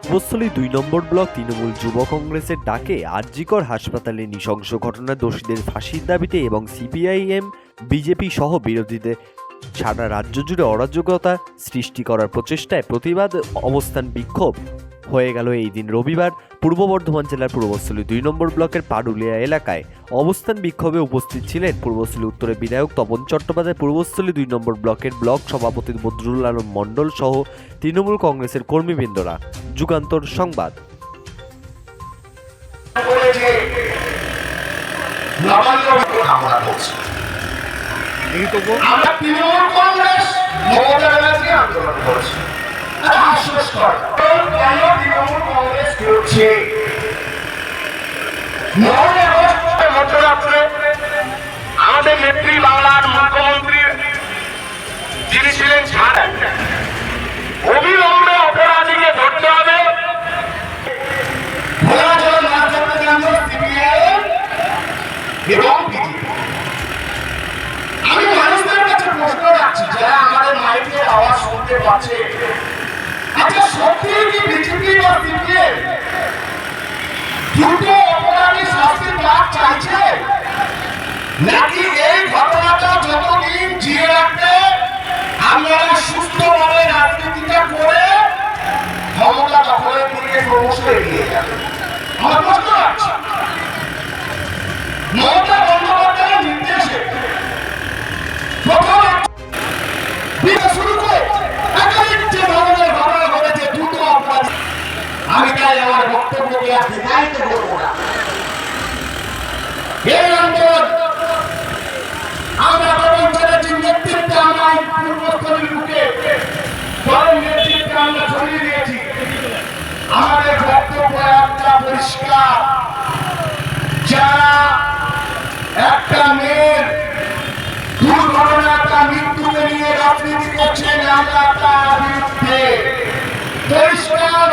পূর্বস্থলী ২ নম্বর block Trinamool যুব কংগ্রেসের ডাকে আরজিকর হাসপাতালে নৃশংস ঘটনার দোষীদের ফাঁসির দাবিতে এবং সিপিআইএম বিজেপি সহ বিরোধীদের সারা রাজ্য জুড়ে অরাজকতা সৃষ্টি করার প্রচেষ্টায় প্রতিবাদ অবস্থান বিক্ষোভ হয়ে গেল এই দিন রবিবার পূর্ব বর্ধমান জেলার পূর্বস্থলী ২ নম্বর ব্লকের পারুলিয়া এলাকায়। অবস্থান বিক্ষোভে উপস্থিত ছিলেন পূর্বস্থলী উত্তরের বিধায়ক তপন চট্টোপাধ্যায়, পূর্বস্থলী ২ নম্বর ব্লকের ব্লক সভাপতি বদরুল আলম মণ্ডল সহ তৃণমূল কংগ্রেসের কর্মীবৃন্দরা। যুগান্তর সংবাদ। আমরা তৃণমূল কংগ্রেস মমতা ব্যানার্জি আন্দোলন করছি, কেন তৃণমূল কংগ্রেস করছে? মধ্যরাত্রে আমাদের নেত্রী বাংলার মুখ্যমন্ত্রী যিনি ছিলেন ছাড়েন, অবিলম্বে অপরাধীকে ধরতে হবে। আমি মানুষদের কাছে প্রশ্ন রাখছি, যারা আমাদের মাইকের আওয়াজ শুনতে পাচ্ছে, আচ্ছা সত্যি কি বিজেপি বা সিপিএম দুটো অপরাধী শাস্তির লাভ চাইছে, নাকি এই ঘটনাটা যতদিন জিয়ে রাখতে আপনারা সুস্থভাবে রাজনীতিটা করে ক্ষমতা দখলের দিকে ক্রমশ এগিয়ে যাবেন? আমার প্রশ্ন রাখছি। মমতা বন্দ্যোপাধ্যায়ের নির্দেশে প্রথম শুরু করে একাধিক যে ধরনের ঘটনা ঘটেছে দ্রুত অপরাধী, আমি তাই আমার বক্তব্যকে আর বিধায়িত করবো না। এই অঞ্চল আমরা পঞ্চায়েতের নেতৃত্বে আমরা পূর্বস্থলীর বুকে দলের নেতৃত্বে আমরা ছড়িয়ে দিয়েছি। আমাদের বক্তব্য একটা পরিষ্কার, যারা একটা মেয়ের দুর্ঘটনা একটা মৃত্যুকে নিয়ে রাজনীতি করছেন, আমরা তার বিরুদ্ধে পরিষ্কার